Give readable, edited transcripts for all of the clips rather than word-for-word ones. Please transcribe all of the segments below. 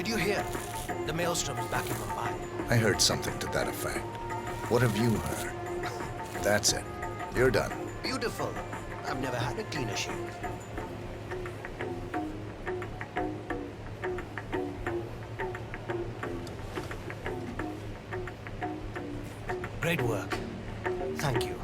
Did you hear? The Maelstrom is back in Mumbai. I heard something to that effect. What have you heard? That's it. You're done. Beautiful. I've never had a cleaner shave. Great work. Thank you.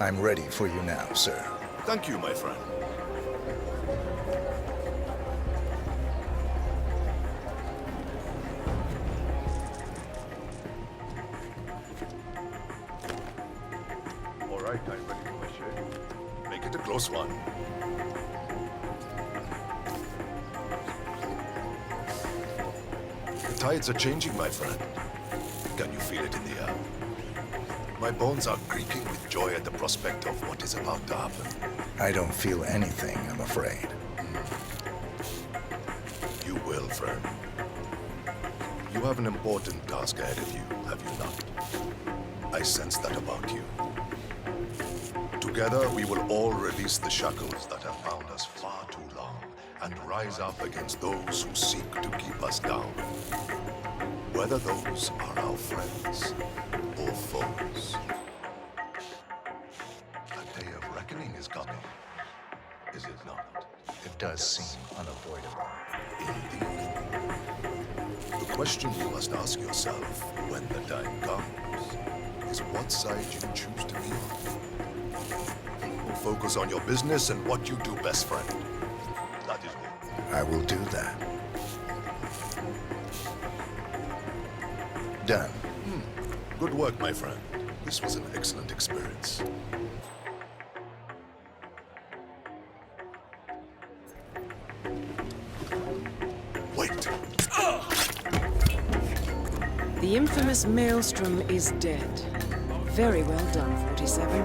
I'm ready for you now, sir. Thank you, my friend. All right, I'm ready for my shave. Make it a close one. The tides are changing, my friend. Can you feel it in the air? My bones are creaking with joy at the prospect of what is about to happen. I don't feel anything, I'm afraid. You will, friend. You have an important task ahead of you, have you not? I sense that about you. Together, we will all release the shackles that have bound us far too long and rise up against those who seek to keep us down. Whether those are our friends or foes. A day of reckoning is coming, is it not? It does seem unavoidable. Indeed. The question you must ask yourself when the time comes is what side you choose to be on. Focus on your business and what you do best, friend. That is all. I will do that. Done. Good work, my friend. This was an excellent experience. Wait! The infamous Maelstrom is dead. Very well done, 47.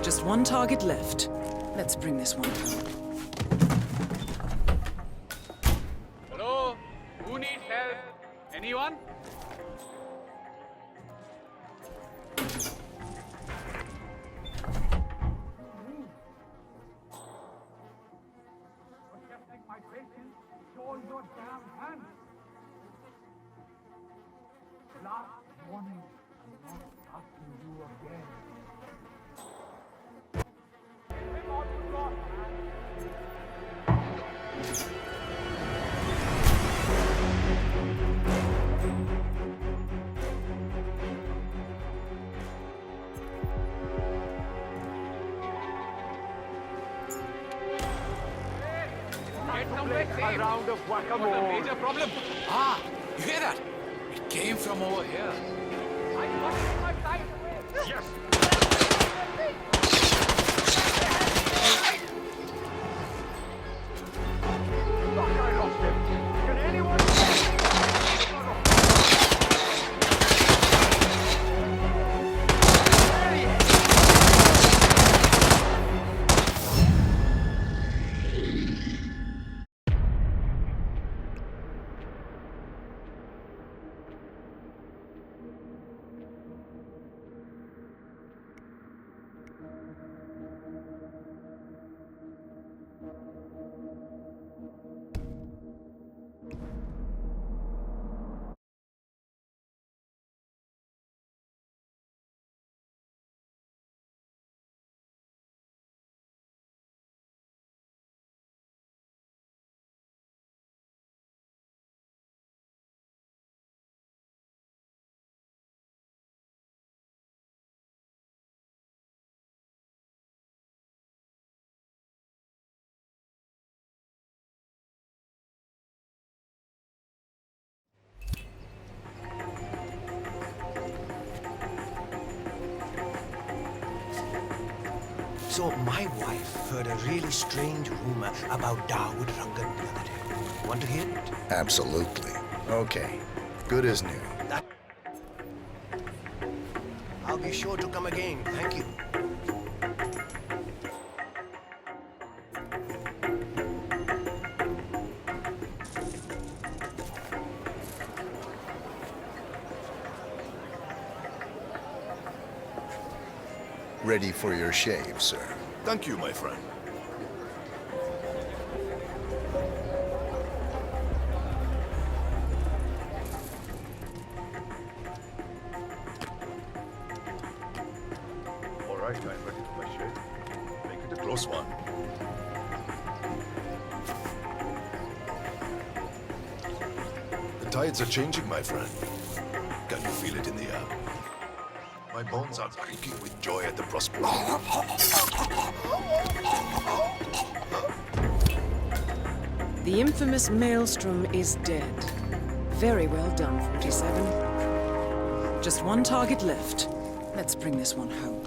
Just one target left. Let's bring this one home. Hello? Who needs help? Anyone? My patience, show your damn hand. Last warning, I'm not asking you again. Get somewhere safe. A round of whack-a-mole. What's the major problem? Ah, you hear that? It came from over here. I got my sight away. Yes. Fuck, I lost him. Can anyone? So my wife heard a really strange rumor about Dawood Rangan the other day. Want to hear it? Absolutely. Okay. Good as new. I'll be sure to come again. Thank you. Ready for your shave, sir. Thank you, my friend. All right, I'm ready for my shave. Make it a close one. The tides are changing, my friend. Can you feel it in the air? My bones are creaking with joy at the prospect. The infamous Maelstrom is dead. Very well done, 47. Just one target left. Let's bring this one home.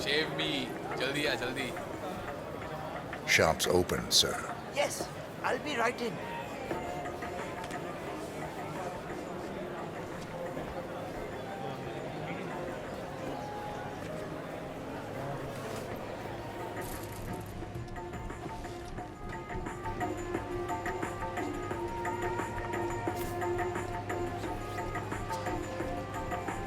Shave me. Jaldi aa, jaldi. Shop's open, sir. Yes, I'll be right in.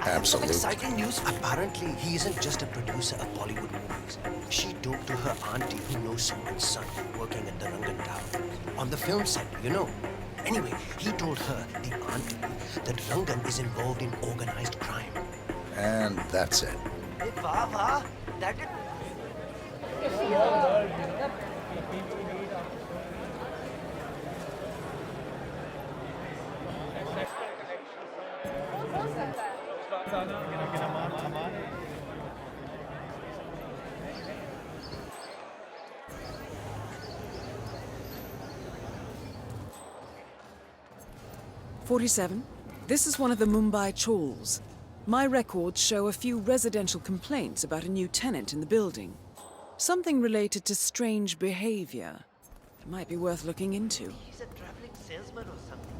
Absolutely. Exciting news. Apparently, he isn't just a producer of Bollywood movies. She talked to her auntie who knows someone's son working at the Rangan Tower. On the film set, you know. Anyway, he told her, the auntie, that Rangan is involved in organized crime. And that's it. Wow, wow. That is... "47. This is one of the Mumbai chawls. My records show a few residential complaints about a new tenant in the building. Something related to strange behavior. It might be worth looking into." He's a traveling salesman or something.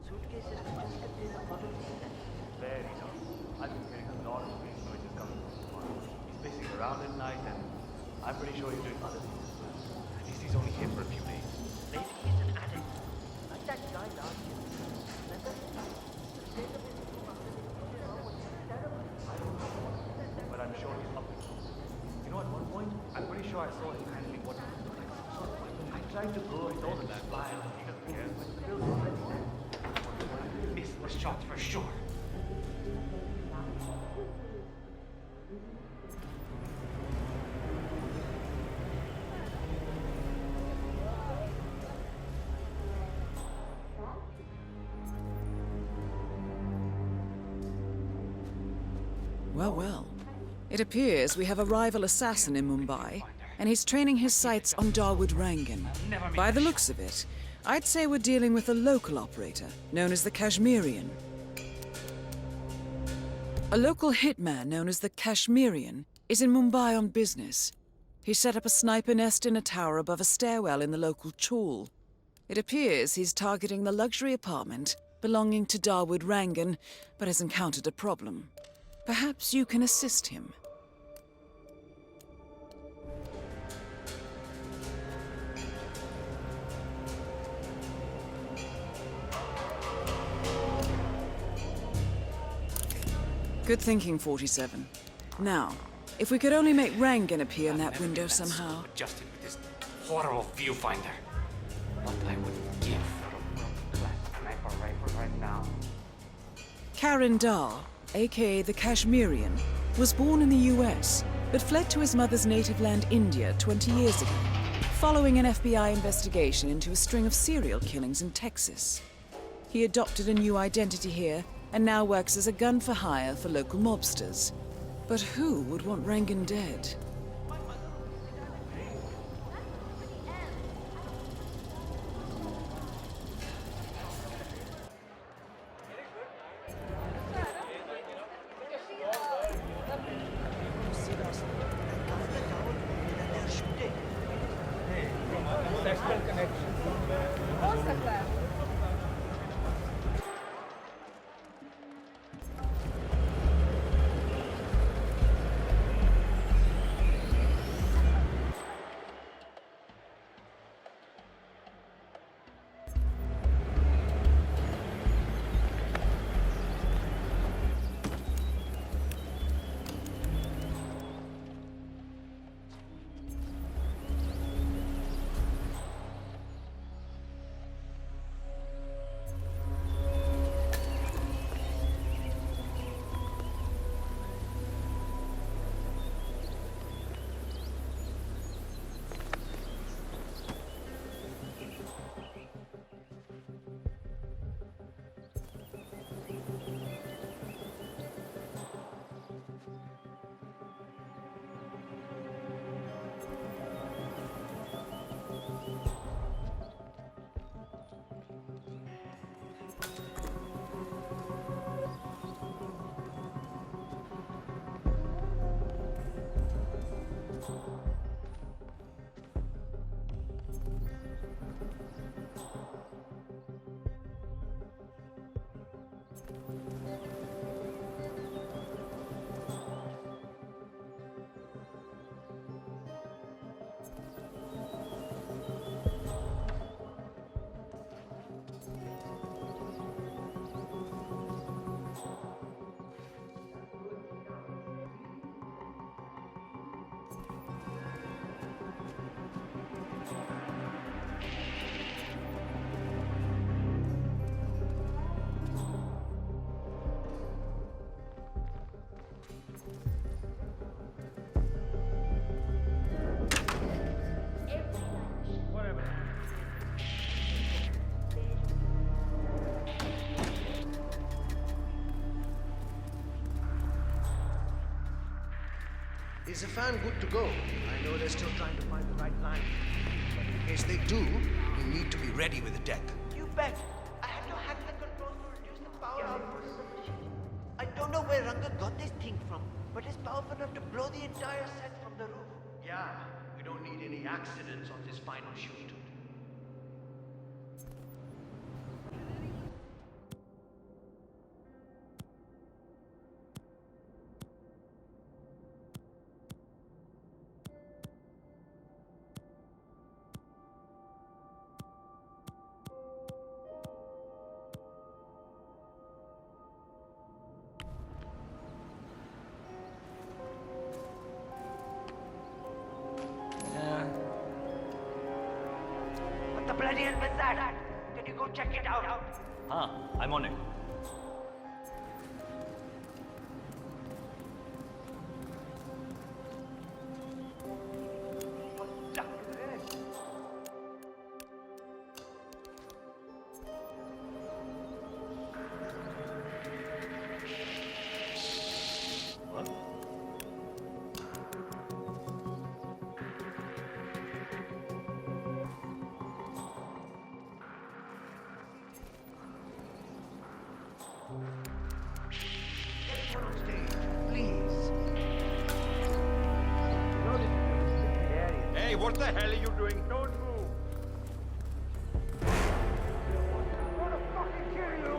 Suitcases just contain a lot of things. Very tough. I've been hearing a lot of strange noises coming from this one. He's pacing around at night, and I'm pretty sure he's doing other things as well. At least he's only here for a few days. Maybe he's an addict. Like that guy last year. Remember? But I'm sure he's up to something. You know, at one point, I'm pretty sure I saw him handling what looked like some sort of weapon. I tried to go and told him that file, and he doesn't care, but still, miss the shot for sure. Well, well. It appears we have a rival assassin in Mumbai, and he's training his sights on Dawood Rangan. By the looks of it, I'd say we're dealing with a local operator, known as the Kashmirian. A local hitman known as the Kashmirian is in Mumbai on business. He set up a sniper nest in a tower above a stairwell in the local chawl. It appears he's targeting the luxury apartment belonging to Dawood Rangan, but has encountered a problem. Perhaps you can assist him. Good thinking, 47. Now, If we could only make Rangan appear in that window somehow. Adjusted with this horrible viewfinder. What I would give for a world-class sniper rifle right now. Karan Dar, aka the Kashmirian, was born in the US, but fled to his mother's native land, India, 20 years ago, following an FBI investigation into a string of serial killings in Texas. He adopted a new identity here and now works as a gun for hire for local mobsters. But who would want Rangan dead? Is the fan good to go? I know they're still trying to find the right line. But in case they do, we need to be ready with the deck. You bet. I had to hack the controls to reduce the power output of the machine. I don't know where Ranga got this thing from, but it's powerful enough to blow the entire set from the roof. Yeah, we don't need any accidents on this final shoot. What the bloody hell was that? Can you go check it out? I'm on it. Everyone on stage, please. Hey, what the hell are you doing? Don't move! I'm gonna fucking kill you!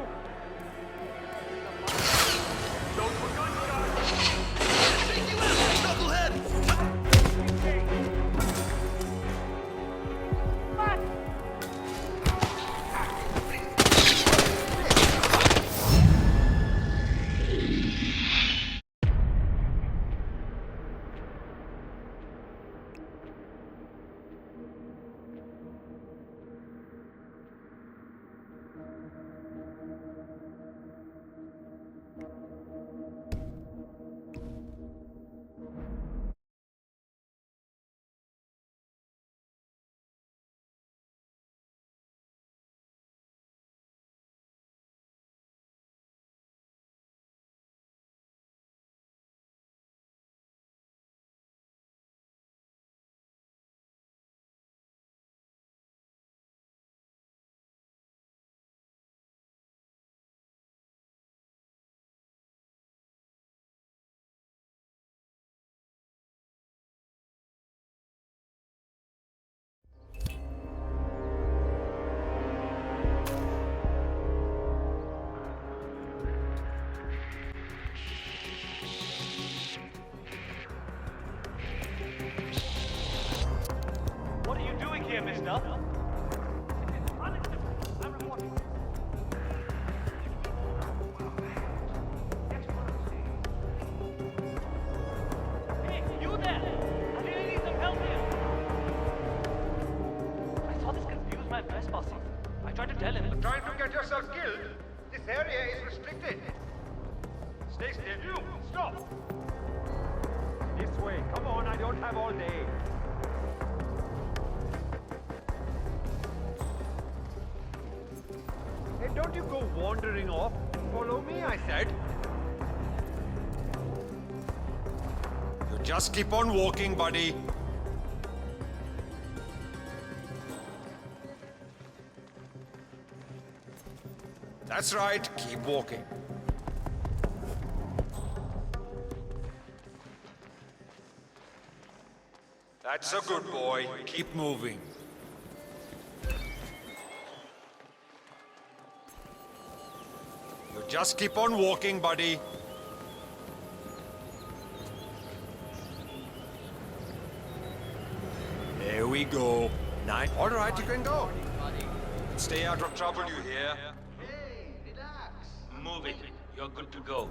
Don't put gunshots! Take you out, knucklehead! here, mister. I'm reporting. Hey, you there! I really need some help here. I saw this confused man trespassing. I tried to tell him. Trying to get yourself killed? This area is restricted. Stay still. You, stop! This way. Come on, I don't have all day. Hey, don't you go wandering off. Follow me, I said. You just keep on walking, buddy. That's right, keep walking. That's a good boy. Keep moving. You just keep on walking, buddy. There we go. Nice. All right, you can go. Stay out of trouble, you hear? Hey, relax. Move it. You're good to go.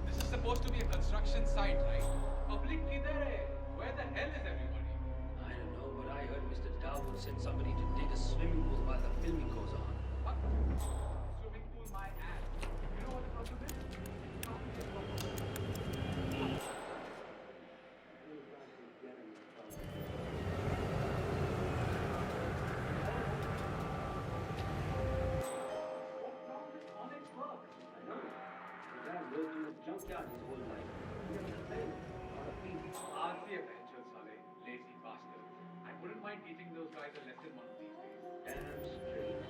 This is supposed to be a construction site, right? Public kidhar hai? Where the hell is everybody? I don't know, but I heard Mr. Dawood sent somebody to dig a swimming pool while the filming goes on. What? Swimming pool my ass. You know what the problem is? Junkyard his whole life. He never complained. Not a peep. RC eventual Saleh, lazy bastard. I wouldn't mind teaching those guys a lesson one of these days. Damn straight.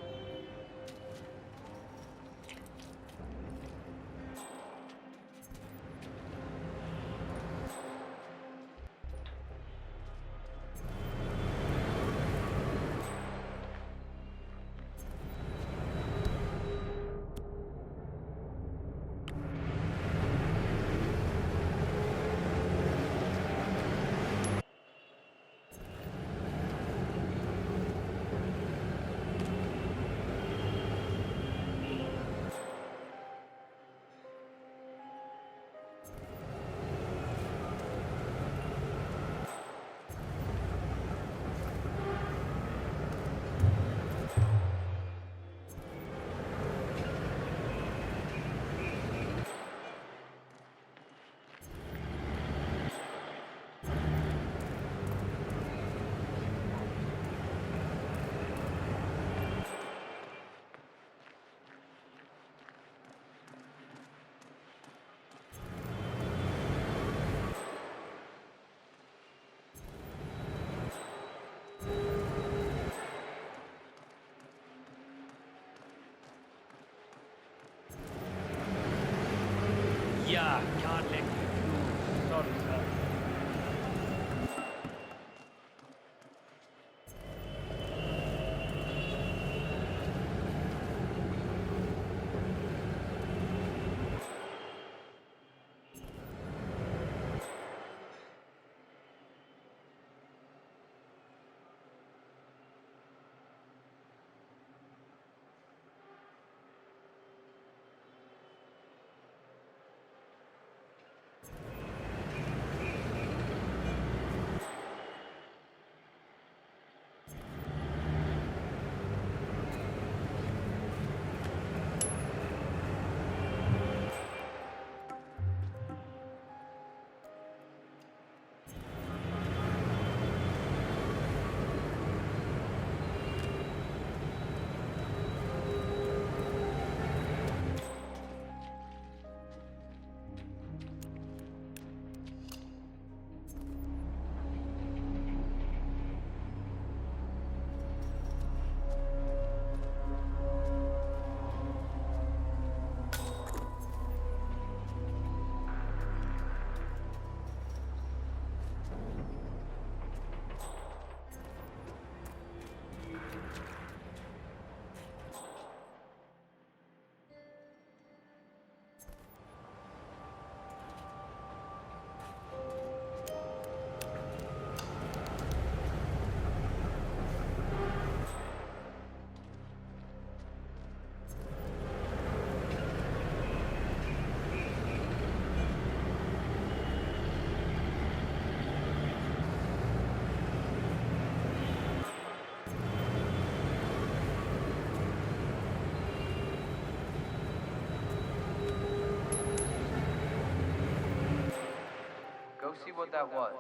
Go see what that was.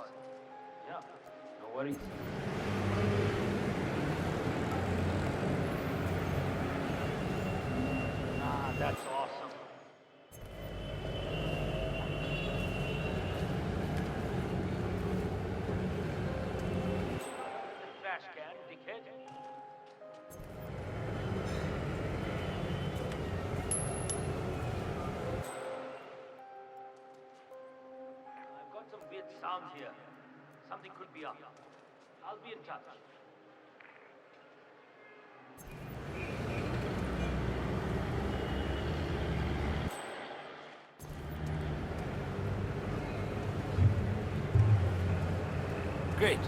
Yeah, no worries. Ah, that's awesome. Trash can, dickhead. I've got some weird sound here. Something could be up. I'll be in touch. Great.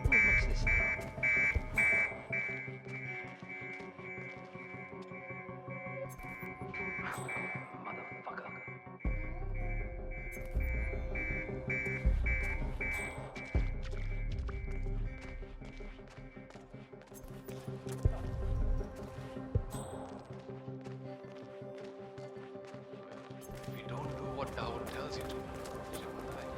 What's this now? Motherfucker. If you don't do what Dawood tells you to, you will die.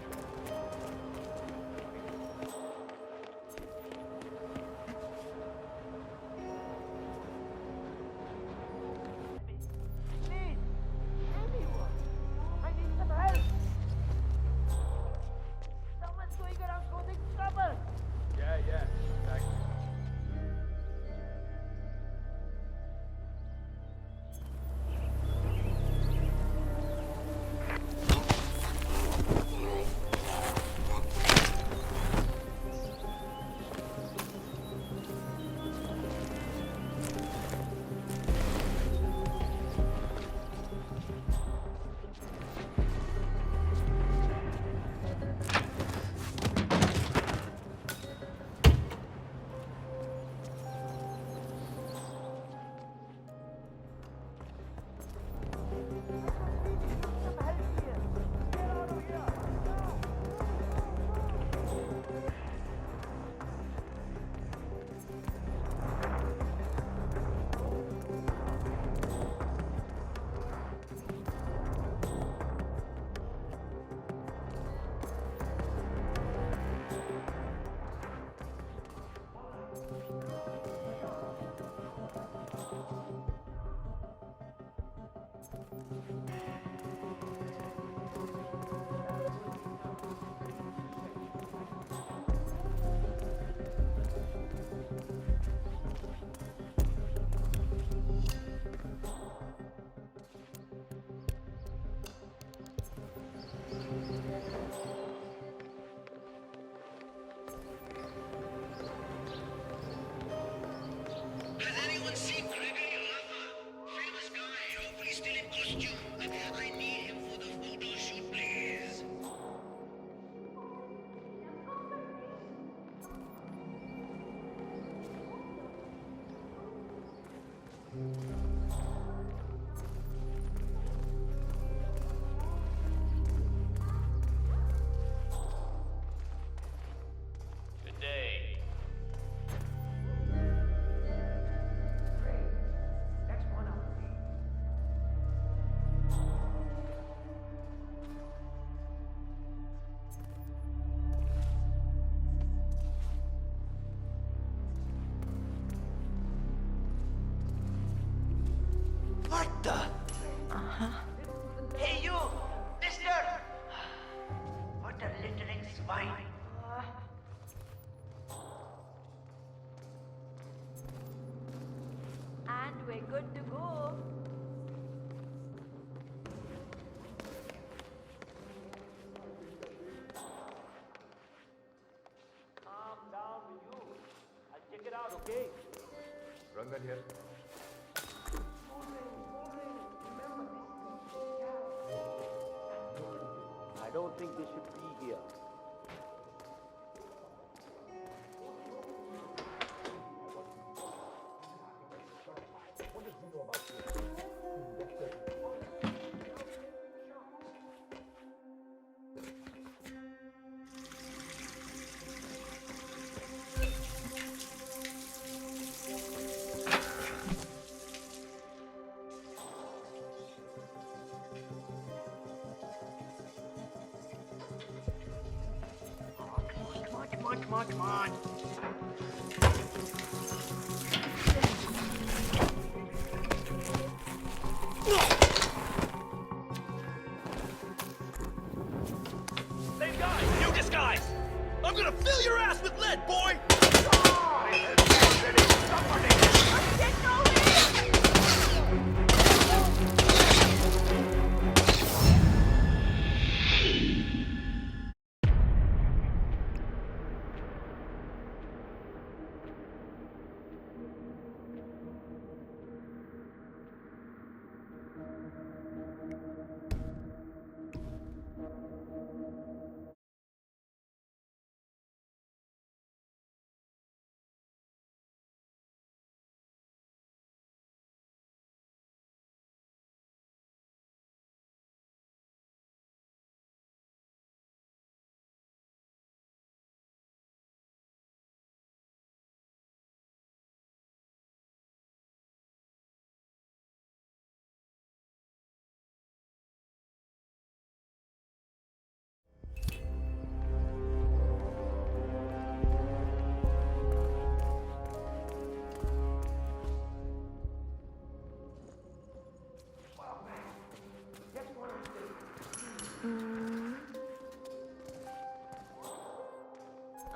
Please! Anyone! I need some help! Someone's going around causing trouble! Yeah, exactly. Some help here! Get out of here! Has anyone seen Gregory Lava? Famous guy, hopefully still in costume. I need him for the photo shoot, please. Good day. Next one up, please. What the? Hey you, mister! What a littering swine. And we're good to go. Calm down with you. I'll check it out, okay? Rangan here. I don't think they should be here. Come on. Same guy! New disguise! I'm gonna fill your ass with lead, boy!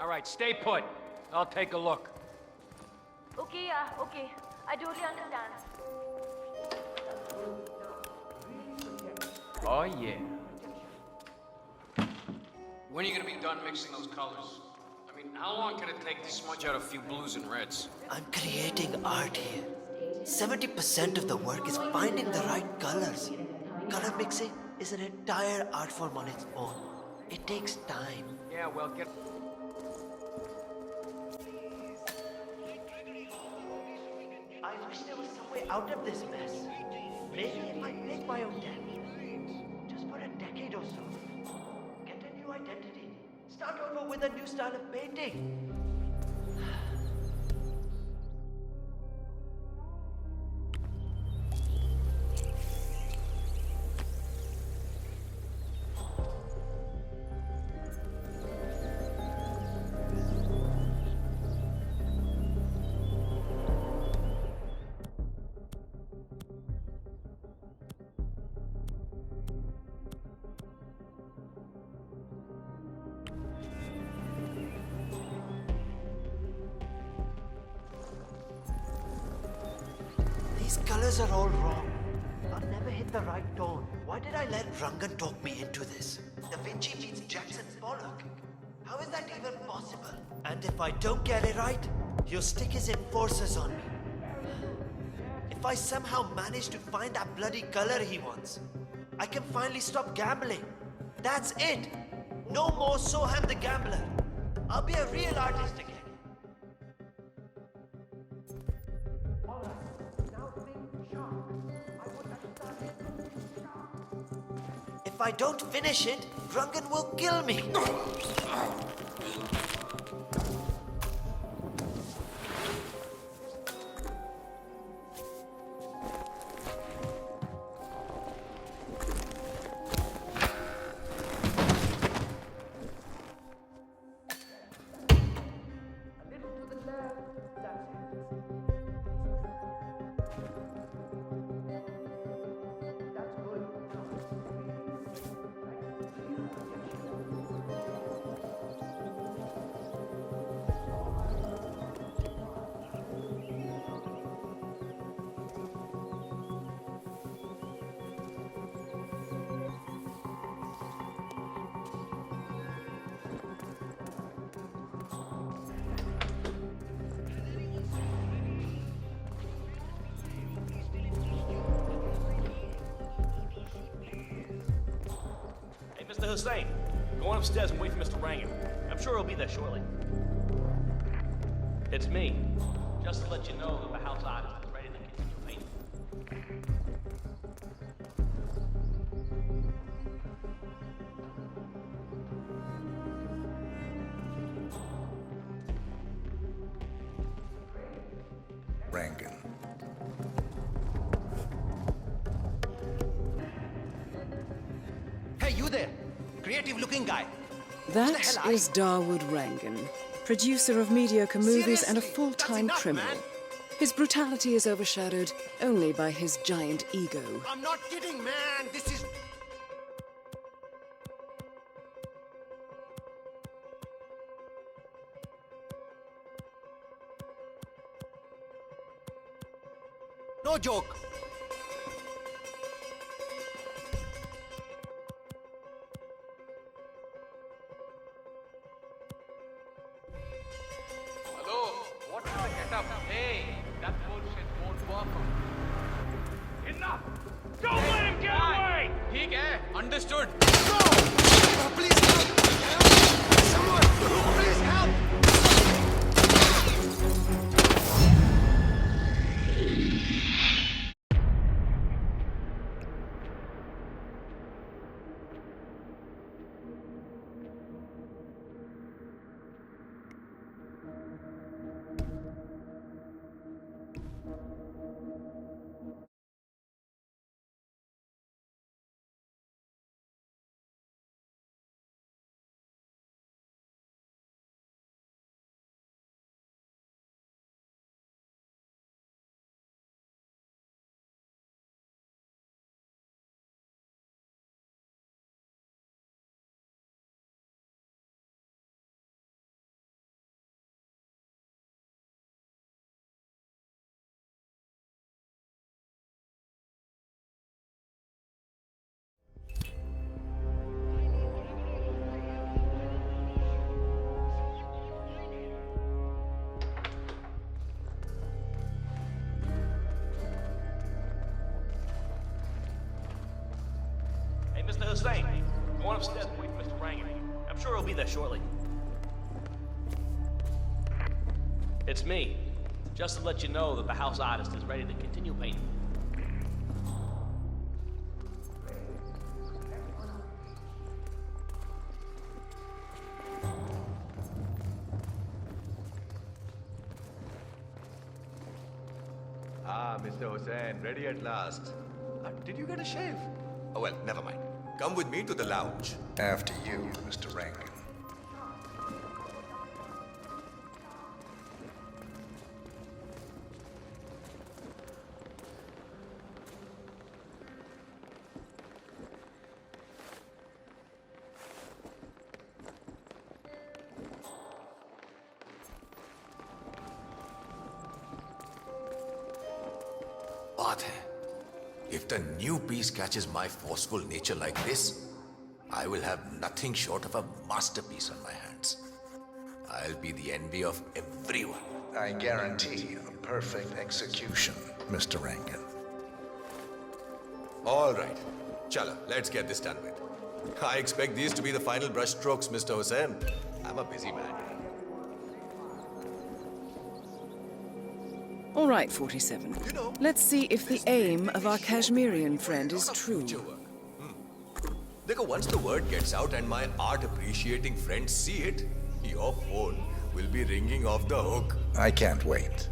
All right, stay put. I'll take a look. Okay, yeah, okay. I totally understand. Oh, yeah. When are you gonna be done mixing those colors? I mean, how long can it take to smudge out a few blues and reds? I'm creating art here. 70% of the work is finding the right colors. Color mixing is an entire art form on its own. It takes time. Yeah, well, get... I wish there was some way out of this mess. Maybe if I make my own death. Just for a decade or so. Get a new identity. Start over with a new style of painting. These colors are all wrong. I'll never hit the right tone. Why did I let Rangan talk me into this? Da Vinci meets Jackson Pollock. How is that even possible? And if I don't get it right, he'll stick his enforcers on me. If I somehow manage to find that bloody color he wants, I can finally stop gambling. That's it. No more Soham the Gambler. I'll be a real artist again. If I don't finish it, Rangan will kill me. Mr. Hussain, go on upstairs and wait for Mr. Rangan. I'm sure he'll be there shortly. It's me. Just to let you know that the house artist is ready to continue painting. Rangan. Hey, you there! Creative-looking guy. That hell are is Dawood Rangan, producer of mediocre movies and a Seriously, full-time that's enough, criminal. man. His brutality is overshadowed only by his giant ego. I'm not kidding, man. This is... no joke. Hello, what is the get up? Hey, that bullshit won't work. Enough! Don't let him get away! ठीक है, understood. No! Oh, please help! Help! Someone! Please help! Hey, Mr. Hussain, go on upstairs and wait for Mr. Rangan. I'm sure he'll be there shortly. It's me. Just to let you know that the house artist is ready to continue painting. Ah, Mr. Hussain, ready at last. Did you get a shave? Oh, well, never mind. Come with me to the lounge. After you, Mr. Rangan. बात है. If the new piece catches my forceful nature like this, I will have nothing short of a masterpiece on my hands. I'll be the envy of everyone. I guarantee a perfect execution, Mr. Rangan. All right. Chala, let's get this done with. I expect these to be the final brushstrokes, Mr. Hussain. I'm a busy man. All right, 47. Let's see if the aim of our Kashmirian friend is true. Dekho, once the word gets out and my art-appreciating friends see it, your phone will be ringing off the hook. I can't wait.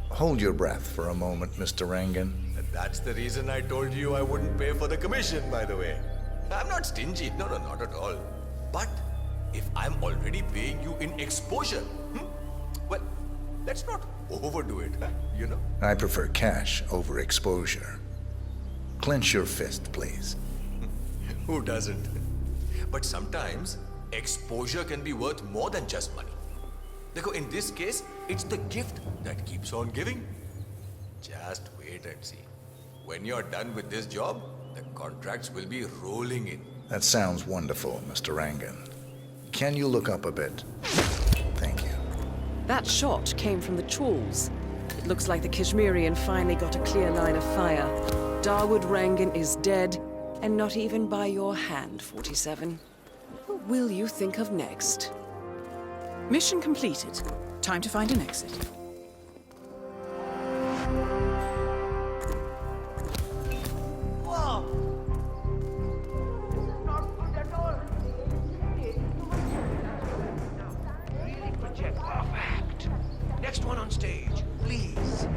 Hold your breath for a moment, Mr. Rangan. That's the reason I told you I wouldn't pay for the commission, by the way. I'm not stingy. No, not at all. But if I'm already paying you in exposure, well, let's not overdo it, you know? I prefer cash over exposure. Clench your fist, please. Who doesn't? But sometimes exposure can be worth more than just money. Dekho, in this case, it's the gift that keeps on giving. Just wait and see. When you're done with this job, the contracts will be rolling in. That sounds wonderful, Mr. Rangan. Can you look up a bit? Thank you. That shot came from the chawls. It looks like the Kashmirian finally got a clear line of fire. Dawood Rangan is dead, and not even by your hand, 47. will you think of next? Mission completed. Time to find an exit. Whoa! This is not good at all. Really project perfect. Next one on stage, please.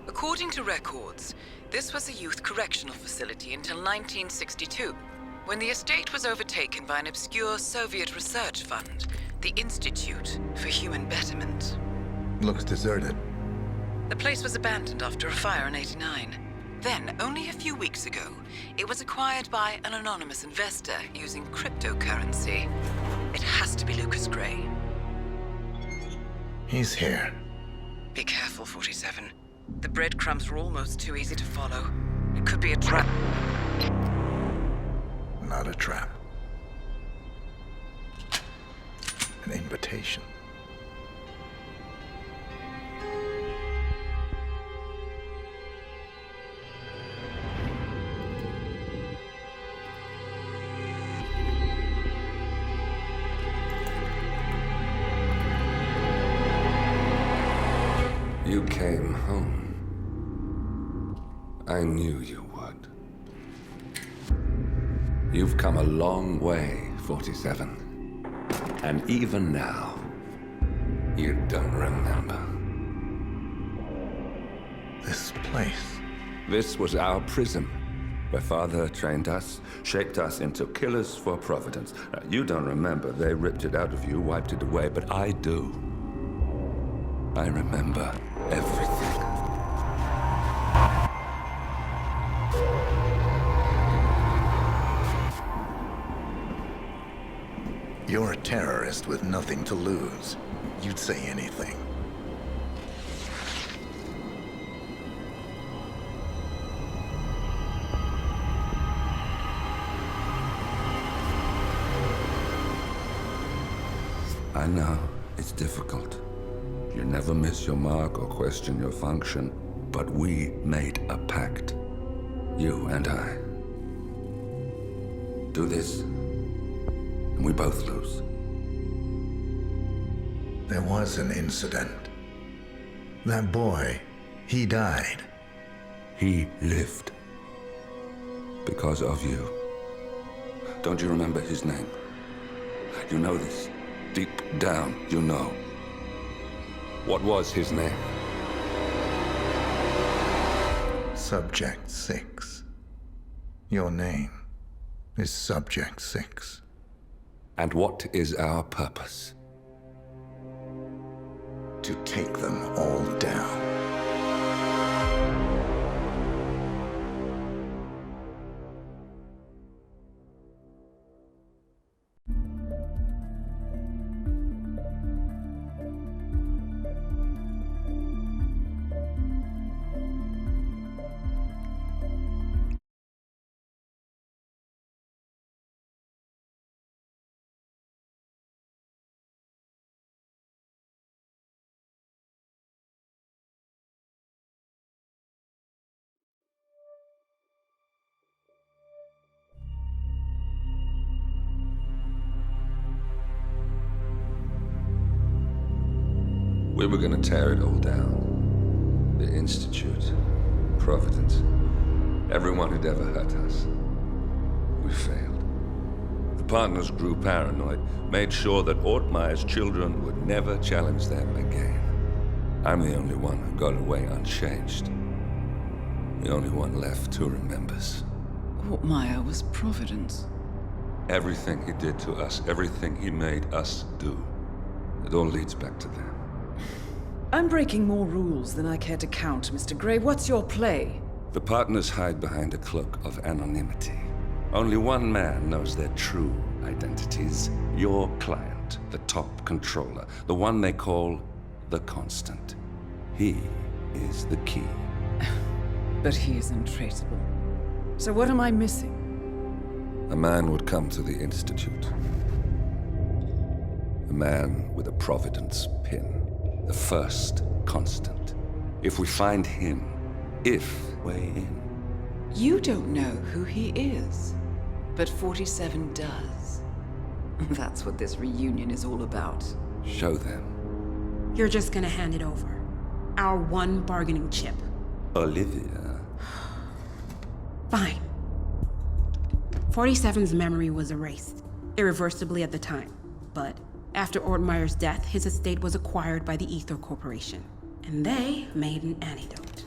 According to records, this was a youth correctional facility until 1962, when the estate was overtaken by an obscure Soviet research fund, the Institute for Human Betterment. Looks deserted. The place was abandoned after a fire in '89. Then, only a few weeks ago, it was acquired by an anonymous investor using cryptocurrency. It has to be Lucas Gray. He's here. Be careful, 47. The breadcrumbs were almost too easy to follow. It could be a trap. Not a trap. An invitation. You came home. I knew you would. You've come a long way, 47. And even now, you don't remember. This place. This was our prison. where Father trained us, shaped us into killers for Providence. Now, you don't remember. They ripped it out of you, wiped it away, but I do. I remember everything. You're a terrorist with nothing to lose. You'd say anything. I know, it's difficult. You never miss your mark or question your function, but we made a pact. You and I. Do this, and we both lose. There was an incident. That boy, he died. He lived. Because of you. Don't you remember his name? You know this. Deep down, you know. What was his name? Subject 6. Your name is Subject 6. And what is our purpose? To take them all down. We were gonna tear it all down. The Institute, Providence, everyone who'd ever hurt us. We failed. The partners grew paranoid, made sure that Ortmeyer's children would never challenge them again. I'm the only one who got away unchanged. The only one left who remembers. Ortmeyer was Providence. Everything he did to us, everything he made us do, it all leads back to them. I'm breaking more rules than I care to count, Mr. Gray. What's your play? The partners hide behind a cloak of anonymity. Only one man knows their true identities. Your client, the top controller, the one they call the Constant. He is the key. But he is untraceable. So what am I missing? A man would come to the Institute. A man with a Providence pin. The first Constant. If we find him, way in. You don't know who he is, but 47 does. That's what this reunion is all about. Show them. You're just gonna hand it over. Our one bargaining chip. Olivia. Fine. 47's memory was erased, irreversibly at the time. But after Ortmeyer's death, his estate was acquired by the Ether Corporation. And they made an antidote.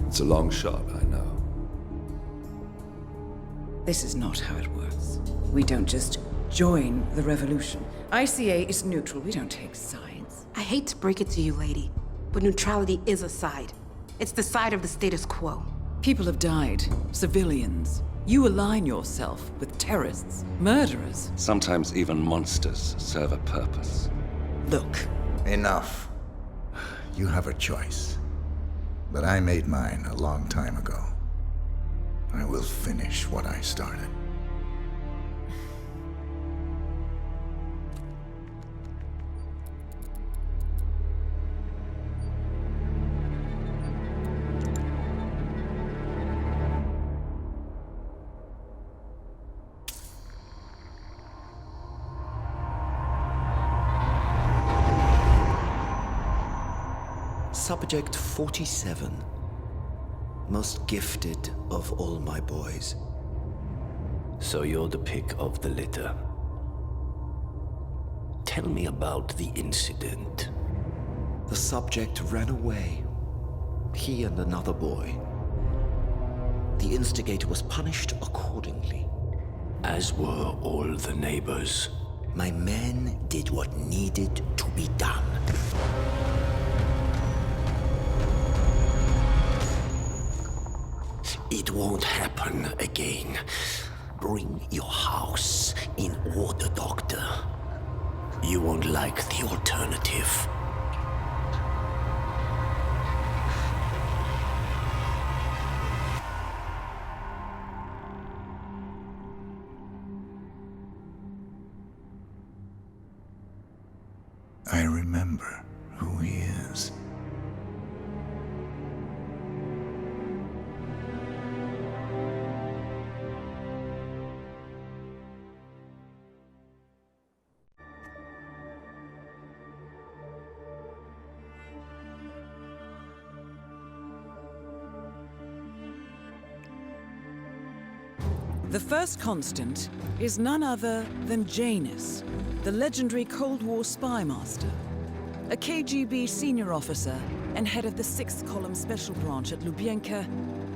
It's a long shot, I know. This is not how it works. We don't just join the revolution. ICA is neutral. We don't take sides. I hate to break it to you, lady, but neutrality is a side. It's the side of the status quo. People have died. Civilians. You align yourself with terrorists, murderers. Sometimes even monsters serve a purpose. Look. Enough. You have a choice. But I made mine a long time ago. I will finish what I started. Subject 47. Most gifted of all my boys. So you're the pick of the litter. Tell me about the incident. The subject ran away. He and another boy. The instigator was punished accordingly. As were all the neighbors. My men did what needed to be done. It won't happen again. Bring your house in order, Doctor. You won't like the alternative. I remember who he is. The first constant is none other than Janus, the legendary Cold War spy master, a KGB senior officer and head of the 6th Column Special Branch at Lubyanka.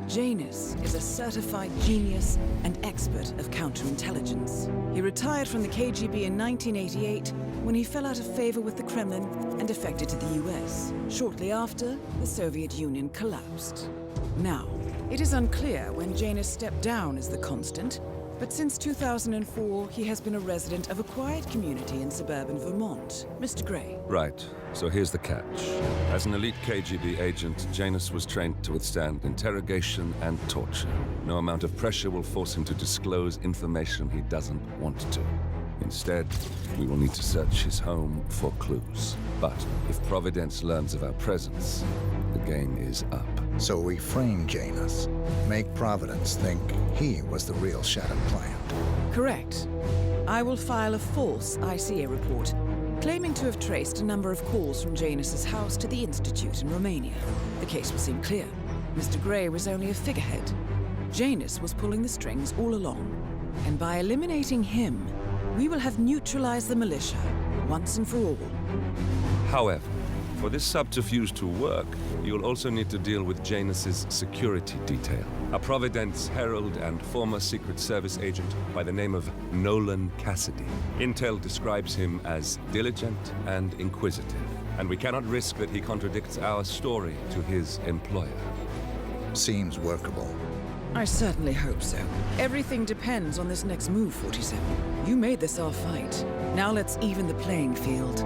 Janus is a certified genius and expert of counterintelligence. He retired from the KGB in 1988 when he fell out of favor with the Kremlin and defected to the US. Shortly after, the Soviet Union collapsed. Now, it is unclear when Janus stepped down as the constant, but since 2004, he has been a resident of a quiet community in suburban Vermont. Mr. Gray. Right. So here's the catch. As an elite KGB agent, Janus was trained to withstand interrogation and torture. No amount of pressure will force him to disclose information he doesn't want to. Instead, we will need to search his home for clues. But if Providence learns of our presence, the game is up. So we frame Janus, make Providence think he was the real Shadow client. Correct. I will file a false ICA report, claiming to have traced a number of calls from Janus's house to the Institute in Romania. The case will seem clear. Mr. Gray was only a figurehead. Janus was pulling the strings all along. And by eliminating him, we will have neutralized the militia, once and for all. However, for this subterfuge to work, you'll also need to deal with Janus's security detail. A Providence herald and former Secret Service agent by the name of Nolan Cassidy. Intel describes him as diligent and inquisitive, and we cannot risk that he contradicts our story to his employer. Seems workable. I certainly hope so. Everything depends on this next move, 47. You made this our fight. Now let's even the playing field.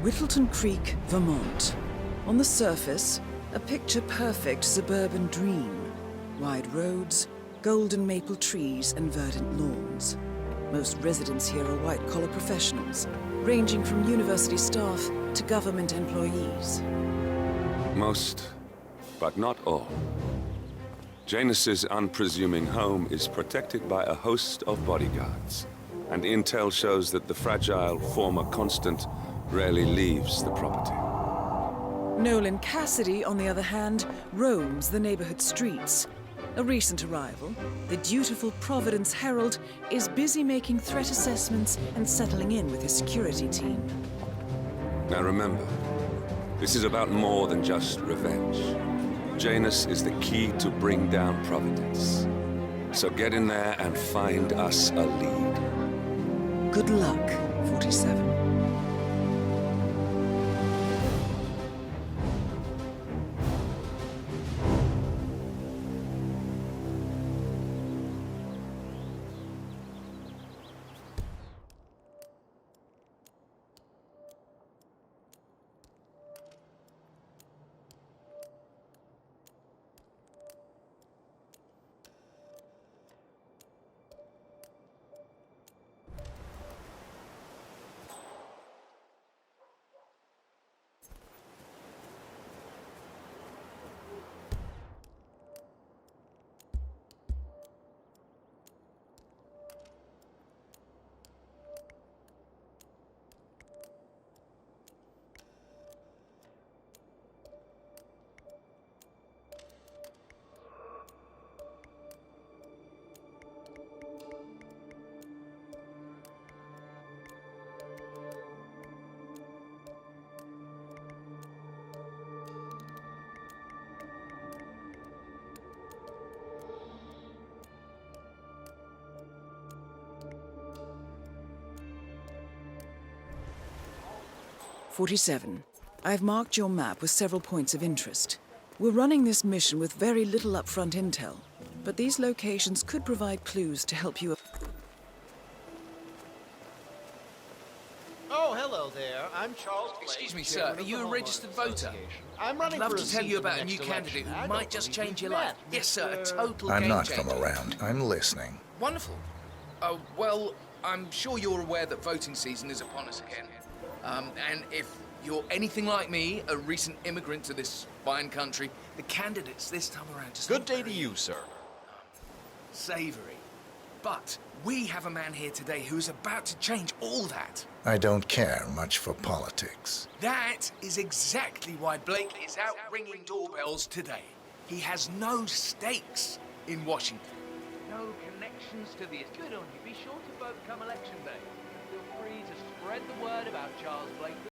Whittleton Creek, Vermont. On the surface, a picture-perfect suburban dream. Wide roads, golden maple trees, and verdant lawns. Most residents here are white-collar professionals, ranging from university staff to government employees. Most, but not all. Janus's unpresuming home is protected by a host of bodyguards, and intel shows that the fragile former Constant rarely leaves the property. Nolan Cassidy, on the other hand, roams the neighborhood streets. A recent arrival, the dutiful Providence Herald is busy making threat assessments and settling in with his security team. Now remember, this is about more than just revenge. Janus is the key to bring down Providence. So get in there and find us a lead. Good luck, 47. "47. I've marked your map with several points of interest. We're running this mission with very little upfront intel, but these locations could provide clues to help you. Oh, hello there. I'm Charles Blake. Excuse me, sir. Are you a registered voter? I'm running I'd love for to a tell you seat about in a the new next candidate election. who I might don't just believe change we've your life. met, Yes, sir. A Mr. total I'm game not changer. from around. I'm listening. Wonderful. Well, I'm sure you're aware that voting season is upon us again. And if you're anything like me, a recent immigrant to this fine country, the candidates this time around just Good day to you, sir. savory. But we have a man here today who is about to change all that. I don't care much for politics. That is exactly why Blake is out ringing doorbells today. He has no stakes in Washington. No connections to the... Good on you. Be sure to vote come election day. Feel free to spread the word about Charles Blake.